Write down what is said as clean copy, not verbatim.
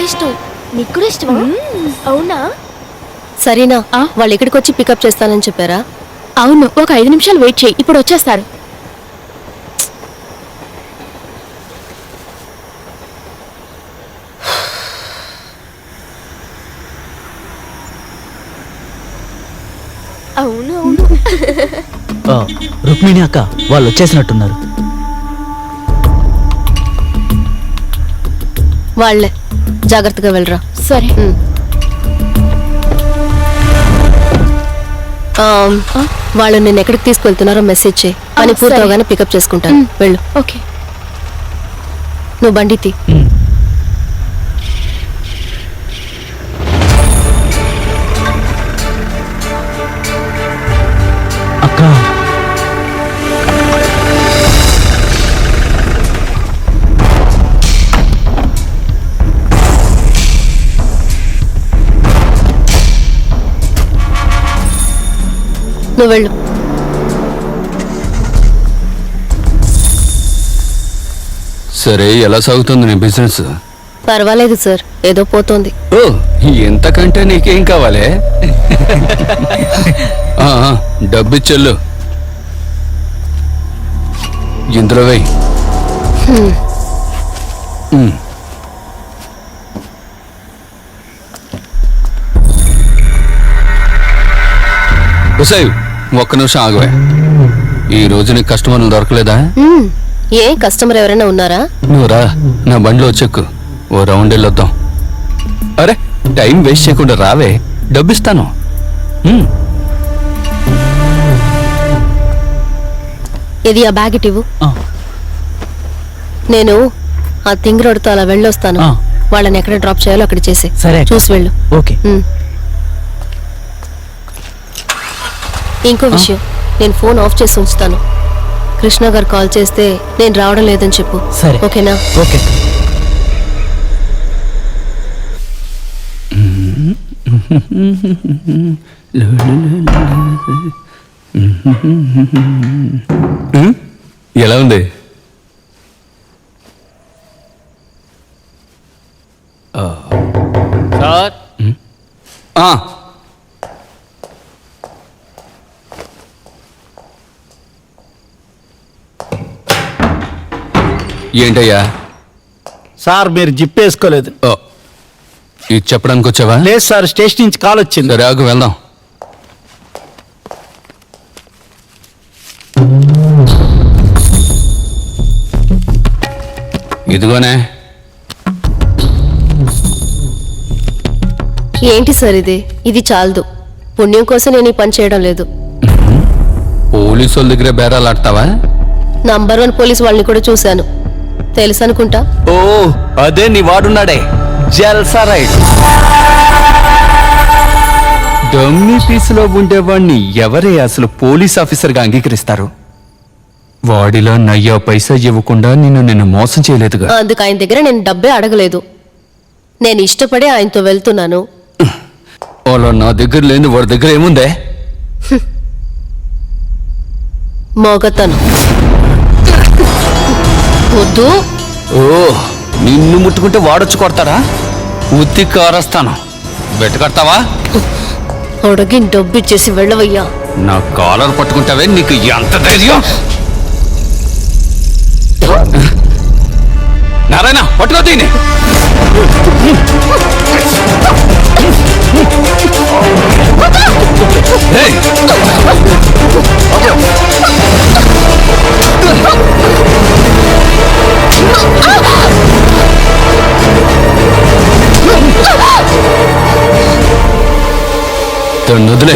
ఇష్టం. నీకు కూడా ఇష్టమా? అవునా? సరేనా, వాళ్ళు ఇక్కడికి వచ్చి పికప్ చేస్తానని చెప్పారా? అవును, ఒక 5 నిమిషాలు వెయిట్ చేయి, ఇప్పుడు వచ్చేస్తారు. అవును అవును. రుక్మిణి అక్క వాళ్ళు వచ్చేసినట్టున్నారు. వాళ్లే, జాగ్రత్తగా వెళ్ళరా. సరే. వాళ్ళు నేను ఎక్కడికి తీసుకెళ్తున్నారో మెసేజ్ చేయి. పని పూర్తవగానే పికప్ చేసుకుంటాను. వెళ్ళు. ఓకే. నువ్వు బండి తీ. అక్క నువ్వు వెళ్ళు. సరే, ఎలా సాగుతుంది నీ బిజినెస్? పర్వాలేదు సార్, ఏదో పోతోంది. ఓ, ఎంతకంటే నీకేం కావాలి? డబ్బిచ్చెళ్ళు, ఇందులో వెయ్యి. ఒక్క నిమిషం ఆగవే. ఈ రోజు నీకు కస్టమర్లు దొరకలేదా? ఏ కస్టమర్ ఎవరైనా ఉన్నారా? నువ్వురా, నా బండిలో చెక్కు, ఓ రౌండ్ వెళ్ళొద్దాం. అరే, టైం వేస్ట్ చేయకుండా రావే, డబ్బిస్తాను. ఇది ఆ బ్యాగ్ ఇటు ఇవ్వు. నేను ఆ థింగ్ రోడ్తో అలా వెళ్ళొస్తాను. వాళ్ళని ఎక్కడ డ్రాప్ చేయాలో అక్కడ చేసే. సరే, చూసి వెళ్ళు. ఓకే. ఇంకో విషయం, నేను ఫోన్ ఆఫ్ చేసి ఉంచుతాను. కృష్ణ గారు కాల్ చేస్తే నేను రావడం లేదని చెప్పు. సరే, ఓకేనా? ఓకే. ఎలా ఉంది? సార్, ఏంటయ్యా? సార్, మీరు జిప్ వేసుకోలేదు. ఇది చెప్పడానికి వచ్చావా? లేదు సార్, స్టేషన్ నుంచి కాల్ వచ్చింది. సరే, ఆగు, వెళ్దాం. ఇదిగోనే. ఏంటి సార్ ఇది? ఇది చాలదు. పుణ్యం కోసం నేను ఈ పని చేయడం లేదు. పోలీసు వాళ్ళ దగ్గర బేరాలు ఆడతావా? నంబర్ 1 పోలీస్ వాళ్ళని కూడా చూశాను, తెలుసు అనుకుంటా. ఓ, అదే నీ వాడున్నాడే, జల్సా రైడ్. డమ్మీ పీసులో ఉండేవాడిని ఎవరే అసలు పోలీస్ ఆఫీసర్గా అంగీకరిస్తారు? వాడిలో నయ్యో పైసా ఇవ్వకుండా నిన్ను మోసం చేయలేదుగా. అందుకు ఆయన దగ్గర నేను డబ్బే అడగలేదు. నేను ఇష్టపడే ఆయనతో వెళ్తున్నాను. అలా నా దగ్గర లేని వాడి దగ్గర ఏముందే? మోగతను. వద్దు. ఓ, నిన్ను ముట్టుకుంటే వాడొచ్చు కొడతారా? ఉత్తి కారస్తాను. వెట్టకడతావా? అడిగి డబ్బు ఇచ్చేసి వెళ్ళవయ్యా. నా కాలర్ పట్టుకుంటావే, నీకు ఎంత ధైర్యం? నారాయణ, పట్టుకో దీన్ని. వదిలే.